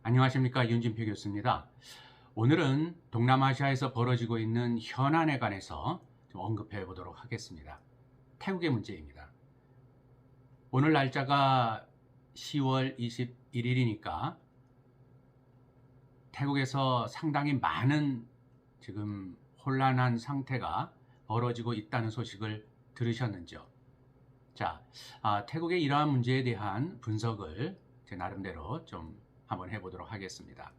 안녕하십니까, 윤진표 교수입니다. 오늘은 동남아시아에서 벌어지고 있는 현안에 관해서 좀 언급해 보도록 하겠습니다. 태국의 문제입니다. 오늘 날짜가 10월 21일이니까 태국에서 상당히 많은 지금 혼란한 상태가 벌어지고 있다는 소식을 들으셨는지요? 자, 태국의 이러한 문제에 대한 분석을 제 나름대로 좀 한번 해보도록 하겠습니다.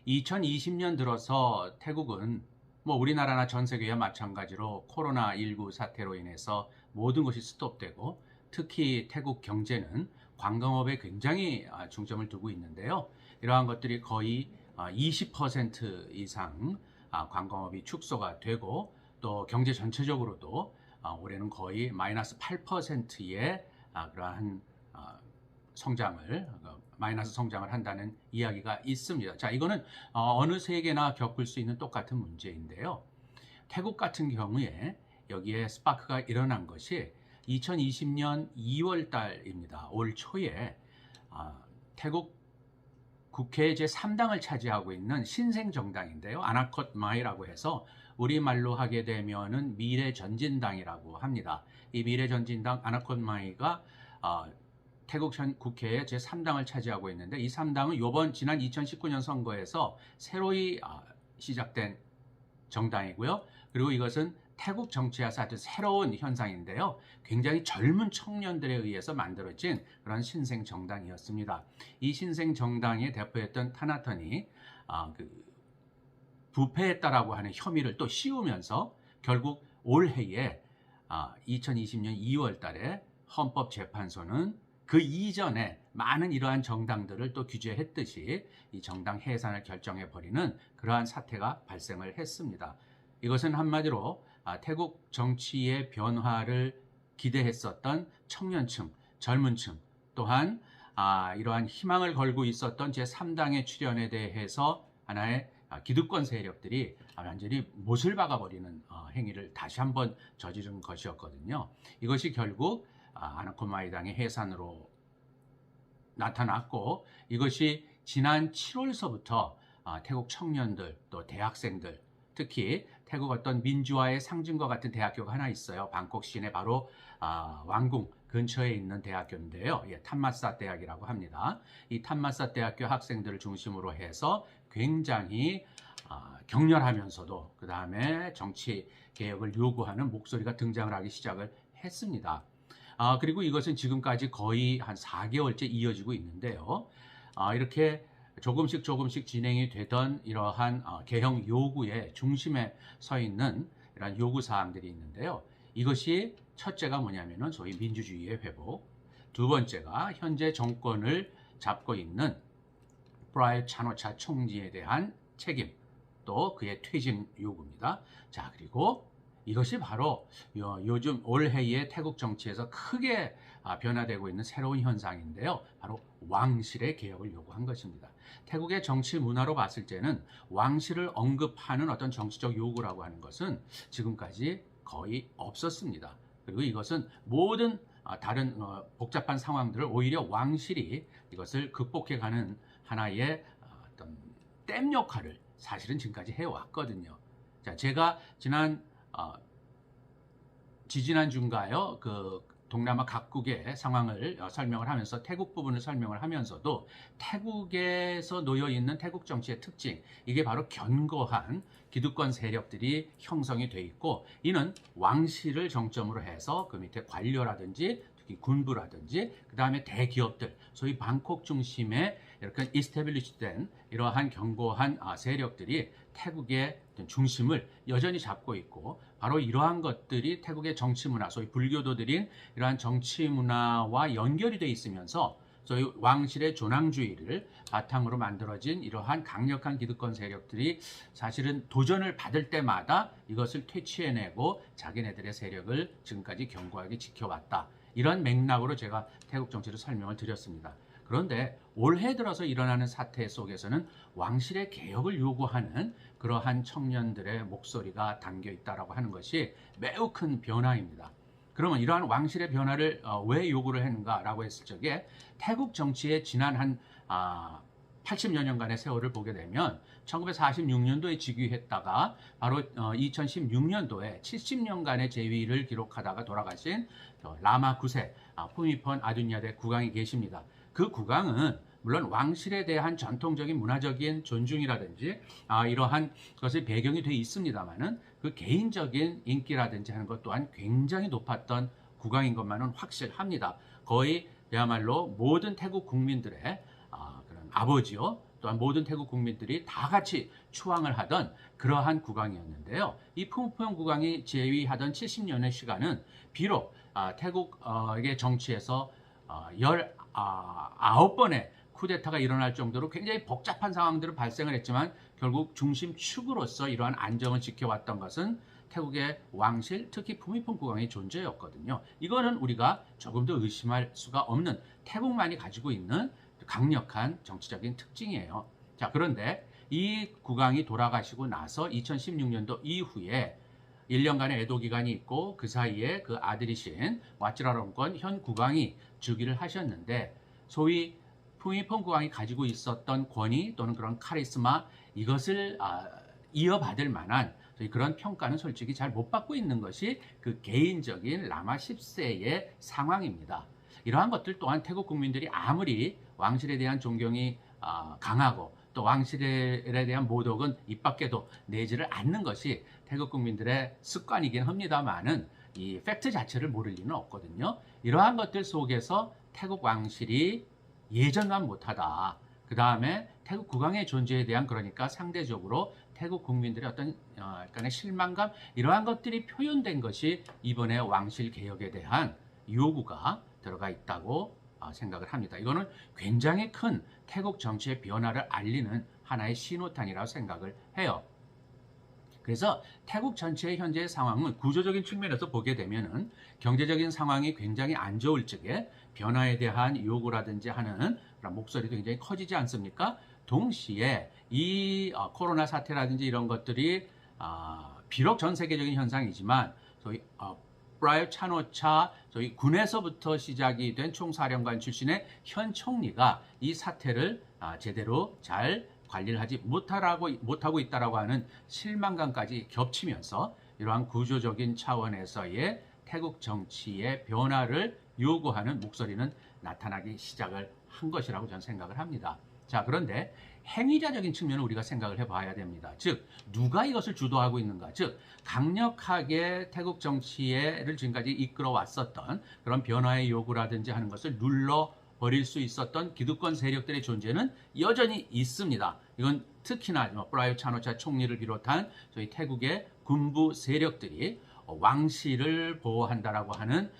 2020년 들어서 태국은 우리나라나 전 세계와 마찬가지로 코로나19 사태로 인해서 모든 것이 스톱되고, 특히 태국 경제는 관광업에 굉장히 중점을 두고 있는데요. 이러한 것들이 거의 20% 이상 관광업이 축소가 되고, 또 경제 전체적으로도 올해는 거의 마이너스 8%의 그러한 마이너스 성장을 한다는 이야기가 있습니다. 자, 이거는 어느 세계나 겪을 수 있는 똑같은 문제인데요. 태국 같은 경우에 여기에 스파크가 일어난 것이 2020년 2월 달입니다. 올 초에 태국 국회 제3당을 차지하고 있는 신생정당인데요. 아나콧 마이라고 해서 우리말로 하게 되면은 미래전진당이라고 합니다. 이 미래전진당 아나콧 마이가 태국 국회의 제3당을 차지하고 있는데, 이 3당은 지난 2019년 선거에서 새로이 시작된 정당이고요. 그리고 이것은 태국 정치에서 아주 새로운 현상인데요. 굉장히 젊은 청년들에 의해서 만들어진 그런 신생 정당이었습니다. 이 신생 정당의 대표였던 타나턴이 부패했다라고 하는 혐의를 또 씌우면서 결국 올해에 2020년 2월 달에 헌법재판소는 그 이전에 많은 이러한 정당들을 또 규제했듯이 이 정당 해산을 결정해버리는 그러한 사태가 발생을 했습니다. 이것은 한마디로 태국 정치의 변화를 기대했었던 청년층, 젊은층, 또한 이러한 희망을 걸고 있었던 제3당의 출현에 대해서 하나의 기득권 세력들이 완전히 못을 박아버리는 행위를 다시 한번 저지른 것이었거든요. 이것이 결국 아나콧 마이당의 해산으로 나타났고, 이것이 지난 7월서부터 태국 청년들, 또 대학생들, 특히 태국 어떤 민주화의 상징과 같은 대학교가 하나 있어요. 방콕 시내 바로 왕궁 근처에 있는 대학교인데요. 탐마사 대학이라고 합니다. 이 탐마사 대학교 학생들을 중심으로 해서 굉장히 격렬하면서도 그 다음에 정치 개혁을 요구하는 목소리가 등장을 하기 시작을 했습니다. 그리고 이것은 지금까지 거의 한 4개월째 이어지고 있는데요. 이렇게 조금씩 진행이 되던 이러한 개혁 요구의 중심에 서 있는 이런 요구 사항들이 있는데요. 이것이 첫째가 뭐냐면은 소위 민주주의의 회복, 두 번째가 현재 정권을 잡고 있는 프라윕 차노차 총리에 대한 책임, 또 그의 퇴진 요구입니다. 자, 그리고 이것이 바로 요즘 올해의 태국 정치에서 크게 변화되고 있는 새로운 현상인데요. 바로 왕실의 개혁을 요구한 것입니다. 태국의 정치 문화로 봤을 때는 왕실을 언급하는 어떤 정치적 요구라고 하는 것은 지금까지 거의 없었습니다. 그리고 이것은 모든 다른 복잡한 상황들을 오히려 왕실이 이것을 극복해가는 하나의 어떤 댐 역할을 사실은 지금까지 해왔거든요. 자, 제가 지지난주인가요? 그 동남아 각국의 상황을 설명을 하면서 태국 부분을 설명을 하면서도 태국에서 놓여 있는 태국 정치의 특징, 이게 바로 견고한 기득권 세력들이 형성이 돼 있고, 이는 왕실을 정점으로 해서 그 밑에 관료라든지 특히 군부라든지 그 다음에 대기업들, 소위 방콕 중심의 이렇게 이스태블리시된 이러한 견고한 세력들이 태국의 중심을 여전히 잡고 있고, 바로 이러한 것들이 태국의 정치 문화, 소위 불교도들인 이러한 정치 문화와 연결이 돼 있으면서 소위 왕실의 존왕주의를 바탕으로 만들어진 이러한 강력한 기득권 세력들이 사실은 도전을 받을 때마다 이것을 퇴치해내고 자기네들의 세력을 지금까지 견고하게 지켜왔다. 이런 맥락으로 제가 태국 정치를 설명을 드렸습니다. 그런데 올해 들어서 일어나는 사태 속에서는 왕실의 개혁을 요구하는 그러한 청년들의 목소리가 담겨 있다고 하는 것이 매우 큰 변화입니다. 그러면 이러한 왕실의 변화를 왜 요구를 했는가라고 했을 적에 태국 정치의 지난 한 80여 년간의 세월을 보게 되면 1946년도에 즉위했다가 바로 2016년도에 70년간의 재위를 기록하다가 돌아가신 라마 9세 푸미폰 아둔야데 국왕이 계십니다. 그 국왕은 물론 왕실에 대한 전통적인 문화적인 존중이라든지 이러한 것이 배경이 돼 있습니다만은 그 개인적인 인기라든지 하는 것 또한 굉장히 높았던 국왕인 것만은 확실합니다. 거의 그야말로 모든 태국 국민들의 그런 아버지요, 또한 모든 태국 국민들이 다 같이 추앙을 하던 그러한 국왕이었는데요. 이 푸미폰 국왕이 재위하던 70년의 시간은 비록 태국의 정치에서 19번의 쿠데타가 일어날 정도로 굉장히 복잡한 상황들을 발생을 했지만 결국 중심축으로서 이러한 안정을 지켜왔던 것은 태국의 왕실, 특히 푸미폰 국왕의 존재였거든요. 이거는 우리가 조금 더 의심할 수가 없는 태국만이 가지고 있는 강력한 정치적인 특징이에요. 자, 그런데 이 국왕이 돌아가시고 나서 2016년도 이후에 1년간의 애도 기간이 있고 그 사이에 그 아들이신 와치라롱권 현 국왕이 즉위를 하셨는데 소위 푸미폰 국왕이 가지고 있었던 권위 또는 그런 카리스마 이것을 이어받을 만한 그런 평가는 솔직히 잘 못 받고 있는 것이 그 개인적인 라마 10세의 상황입니다. 이러한 것들 또한 태국 국민들이 아무리 왕실에 대한 존경이 강하고 또 왕실에 대한 모독은 입 밖에도 내지를 않는 것이 태국 국민들의 습관이긴 합니다만은 이 팩트 자체를 모를 리는 없거든요. 이러한 것들 속에서 태국 왕실이 예전만 못하다. 그 다음에 태국 국왕의 존재에 대한 그러니까 상대적으로 태국 국민들의 어떤 약간의 실망감 이러한 것들이 표현된 것이 이번에 왕실 개혁에 대한 요구가 들어가 있다고 생각을 합니다. 이거는 굉장히 큰 태국 정치의 변화를 알리는 하나의 신호탄이라고 생각을 해요. 그래서 태국 전체의 현재의 상황은 구조적인 측면에서 보게 되면은 경제적인 상황이 굉장히 안 좋을 적에 변화에 대한 요구라든지 하는 그런 목소리도 굉장히 커지지 않습니까? 동시에 이 코로나 사태라든지 이런 것들이 비록 전 세계적인 현상이지만 소위 프라유 차노차 저희 군에서부터 시작이 된 총사령관 출신의 현 총리가 이 사태를 제대로 잘 관리를 하지 못하고 있다라고 하는 실망감까지 겹치면서 이러한 구조적인 차원에서의 태국 정치의 변화를 요구하는 목소리는 나타나기 시작을 한 것이라고 저는 생각을 합니다. 자, 그런데 행위자적인 측면을 우리가 생각을 해봐야 됩니다. 즉, 누가 이것을 주도하고 있는가? 즉, 강력하게 태국 정치를 지금까지 이끌어 왔었던 그런 변화의 요구라든지 하는 것을 눌러버릴 수 있었던 기득권 세력들의 존재는 여전히 있습니다. 이건 특히나 프라유 차노차 총리를 비롯한 저희 태국의 군부 세력들이 왕실을 보호한다라고 하는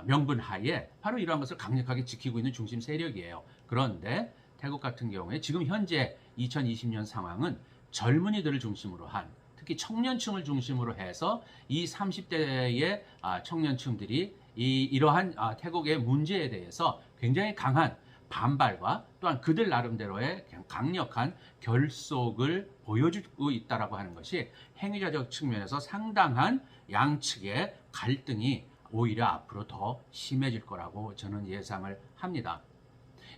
명분 하에 바로 이러한 것을 강력하게 지키고 있는 중심 세력이에요. 그런데 태국 같은 경우에 지금 현재 2020년 상황은 젊은이들을 중심으로 한 특히 청년층을 중심으로 해서 이 30대의 청년층들이 이러한 태국의 문제에 대해서 굉장히 강한 반발과 또한 그들 나름대로의 강력한 결속을 보여주고 있다라고 하는 것이 행위자적 측면에서 상당한 양측의 갈등이 오히려 앞으로 더 심해질 거라고 저는 예상을 합니다.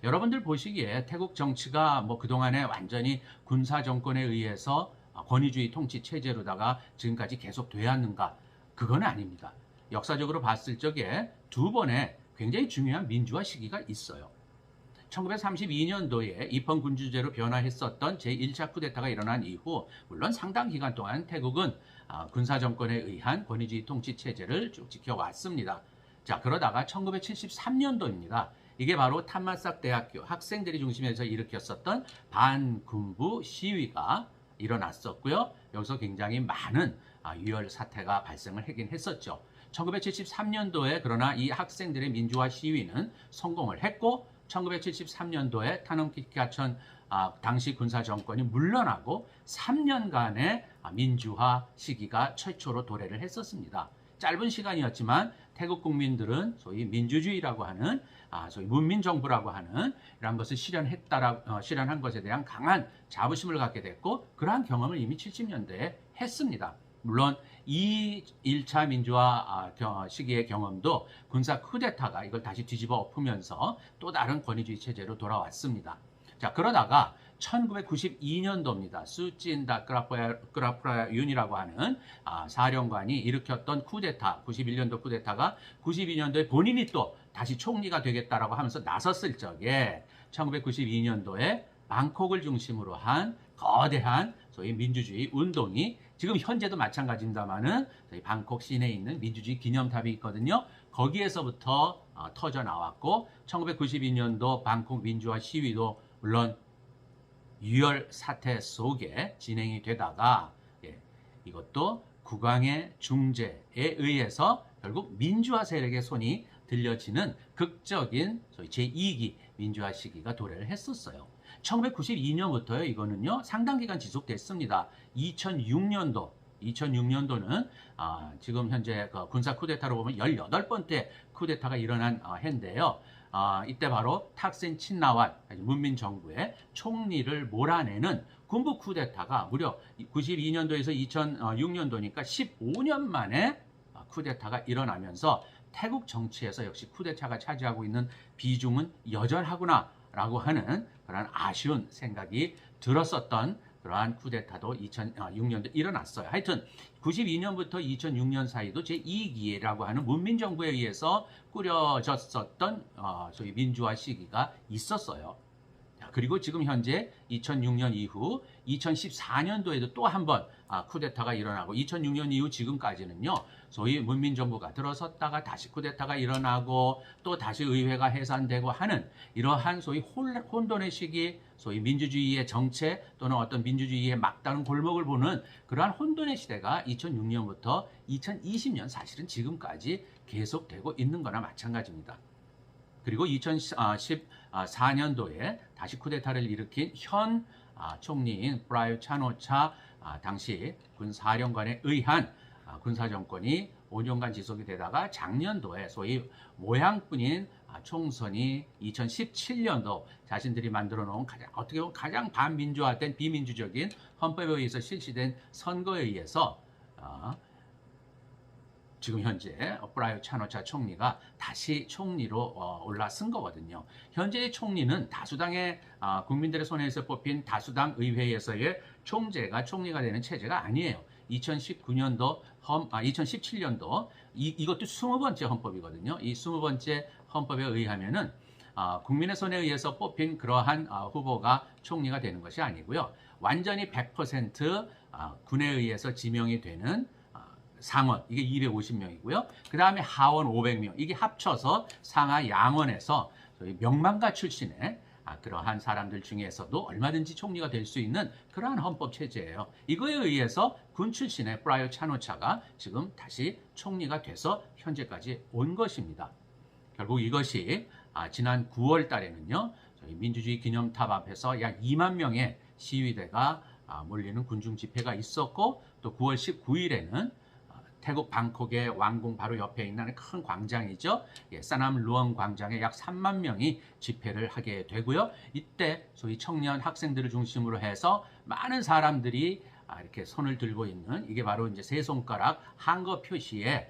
여러분들 보시기에 태국 정치가 그동안에 완전히 군사 정권에 의해서 권위주의 통치 체제로다가 지금까지 계속 되었는가? 그건 아닙니다. 역사적으로 봤을 적에 두 번의 굉장히 중요한 민주화 시기가 있어요. 1932년도에 입헌 군주제로 변화했었던 제1차 쿠데타가 일어난 이후 물론 상당 기간 동안 태국은 군사 정권에 의한 권위주의 통치 체제를 쭉 지켜왔습니다. 자, 그러다가 1973년도입니다. 이게 바로 탐마삭 대학교 학생들이 중심에서 일으켰었던 반군부 시위가 일어났었고요. 여기서 굉장히 많은 유혈 사태가 발생을 하긴 했었죠. 1973년도에 그러나 이 학생들의 민주화 시위는 성공을 했고 1973년도에 타넘키카천 당시 군사 정권이 물러나고 3년간의 민주화 시기가 최초로 도래를 했었습니다. 짧은 시간이었지만 태국 국민들은 소위 민주주의라고 하는 소위 문민정부라고 하는 이런 것을 실현한 것에 대한 강한 자부심을 갖게 됐고 그러한 경험을 이미 70년대에 했습니다. 물론 이 1차 민주화 시기의 경험도 군사 쿠데타가 이걸 다시 뒤집어 엎으면서 또 다른 권위주의 체제로 돌아왔습니다. 자, 그러다가 1992년도입니다. 수찐다 그라프라 윤이라고 하는 사령관이 일으켰던 쿠데타, 91년도 쿠데타가 92년도에 본인이 또 다시 총리가 되겠다라고 하면서 나섰을 적에 1992년도에 방콕을 중심으로 한 거대한 소위 민주주의 운동이 지금 현재도 마찬가지입니다만은 저희 방콕 시내에 있는 민주주의 기념탑이 있거든요. 거기에서부터 터져 나왔고 1992년도 방콕 민주화 시위도 물론 유혈 사태 속에 진행이 되다가 이것도 국왕의 중재에 의해서 결국 민주화 세력의 손이 들려지는 극적인 소위 제2기 민주화 시기가 도래를 했었어요. 1992년부터요. 이거는요. 상당 기간 지속됐습니다. 2006년도는 지금 현재 그 군사 쿠데타로 보면 18번째 쿠데타가 일어난 해인데요. 이때 바로 탁신 친나완 문민정부의 총리를 몰아내는 군부 쿠데타가 무려 92년도에서 2006년도니까 15년 만에 쿠데타가 일어나면서 태국 정치에서 역시 쿠데타가 차지하고 있는 비중은 여전하구나 라고 하는 그런 아쉬운 생각이 들었었던 그러한 쿠데타도 2006년도에 일어났어요. 하여튼 92년부터 2006년 사이도 제2기라고 하는 문민정부에 의해서 꾸려졌었던 소위 민주화 시기가 있었어요. 그리고 지금 현재 2006년 이후 2014년도에도 또 한 번 쿠데타가 일어나고 2006년 이후 지금까지는요. 소위 문민정부가 들어섰다가 다시 쿠데타가 일어나고 또 다시 의회가 해산되고 하는 이러한 소위 혼돈의 시기, 소위 민주주의의 정체 또는 어떤 민주주의의 막다른 골목을 보는 그러한 혼돈의 시대가 2006년부터 2020년 사실은 지금까지 계속되고 있는 거나 마찬가지입니다. 그리고 2014년도에 다시 쿠데타를 일으킨 현 총리인 프라유 차노차 당시 군사령관에 의한 군사정권이 5년간 지속이 되다가 작년도에 소위 모양뿐인 총선이 2017년도 자신들이 만들어 놓은 어떻게 보면 가장 반민주화된 비민주적인 헌법에 의해서 실시된 선거에 의해서 지금 현재 프라유 차노차 총리가 다시 총리로 올라선 거거든요. 현재의 총리는 다수당의 국민들의 손에서 뽑힌 다수당 의회에서의 총재가 총리가 되는 체제가 아니에요. 2017년도 이것도 20번째 헌법이거든요. 이 20번째 헌법에 의하면은 국민의 손에 의해서 뽑힌 그러한 후보가 총리가 되는 것이 아니고요. 완전히 100% 군에 의해서 지명이 되는 상원, 이게 250명이고요. 그 다음에 하원 500명, 이게 합쳐서 상하 양원에서 명망가 출신의 그러한 사람들 중에서도 얼마든지 총리가 될 수 있는 그러한 헌법 체제예요. 이거에 의해서 군 출신의 프라유 차노차가 지금 다시 총리가 돼서 현재까지 온 것입니다. 결국 이것이 지난 9월 달에는요. 저희 민주주의 기념탑 앞에서 약 2만 명의 시위대가 몰리는 군중 집회가 있었고 또 9월 19일에는 태국 방콕의 왕궁 바로 옆에 있는 큰 광장이죠. 사남 루엉 광장에 약 3만 명이 집회를 하게 되고요. 이때 소위 청년 학생들을 중심으로 해서 많은 사람들이 이렇게 손을 들고 있는 이게 바로 이제 세 손가락 한거 표시에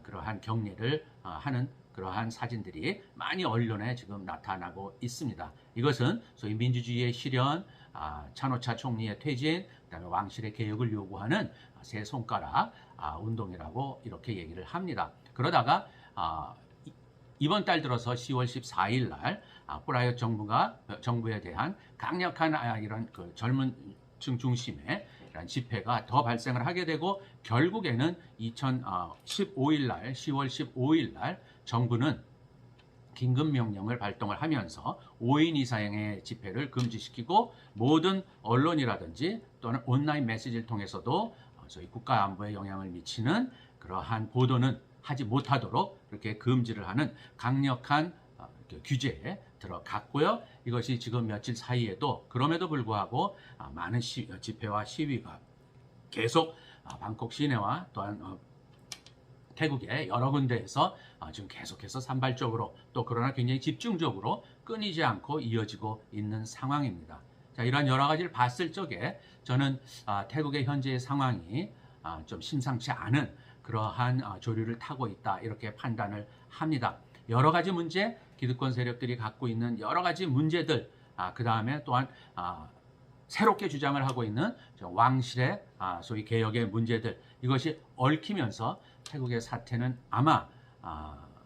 그러한 격려를 하는 그러한 사진들이 많이 언론에 지금 나타나고 있습니다. 이것은 소위 민주주의의 실현, 차노차 총리의 퇴진, 그다음에 왕실의 개혁을 요구하는 세 손가락 운동이라고 이렇게 얘기를 합니다. 그러다가 이번 달 들어서 10월 14일 날 프라유 정부에 대한 강력한 이런 그 젊은 층 중심의 이런 집회가 더 발생을 하게 되고 결국에는 10월 15일 날 정부는 긴급명령을 발동을 하면서 5인 이상의 집회를 금지시키고 모든 언론이라든지 또는 온라인 메시지를 통해서도 저희 국가 안보에 영향을 미치는 그러한 보도는 하지 못하도록 이렇게 금지를 하는 강력한 규제에 들어갔고요. 이것이 지금 며칠 사이에도 그럼에도 불구하고 많은 집회와 시위가 계속 방콕 시내와 또한 태국의 여러 군데에서 지금 계속해서 산발적으로 또 그러나 굉장히 집중적으로 끊이지 않고 이어지고 있는 상황입니다. 자, 이러한 여러 가지를 봤을 적에 저는 태국의 현재의 상황이 좀 심상치 않은 그러한 조류를 타고 있다 이렇게 판단을 합니다. 여러 가지 문제, 기득권 세력들이 갖고 있는 여러 가지 문제들 그 다음에 또한 새롭게 주장을 하고 있는 왕실의 소위 개혁의 문제들, 이것이 얽히면서 태국의 사태는 아마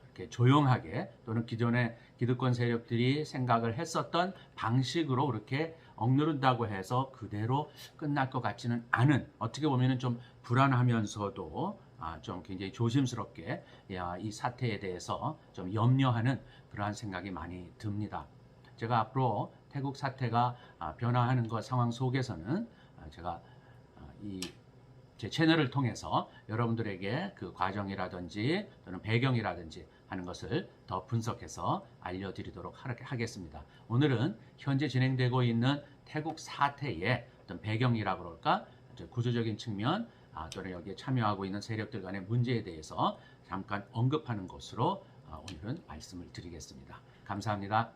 이렇게 조용하게 또는 기존의 기득권 세력들이 생각을 했었던 방식으로 그렇게 억누른다고 해서 그대로 끝날 것 같지는 않은, 어떻게 보면은 좀 불안하면서도 좀 굉장히 조심스럽게 이 사태에 대해서 좀 염려하는 그러한 생각이 많이 듭니다. 제가 앞으로 태국 사태가 변화하는 것 상황 속에서는 제가 제 채널을 통해서 여러분들에게 그 과정이라든지 또는 배경이라든지 하는 것을 더 분석해서 알려드리도록 하겠습니다. 오늘은 현재 진행되고 있는 태국 사태의 어떤 배경이라고 그럴까, 구조적인 측면 또는 여기에 참여하고 있는 세력들 간의 문제에 대해서 잠깐 언급하는 것으로 오늘은 말씀을 드리겠습니다. 감사합니다.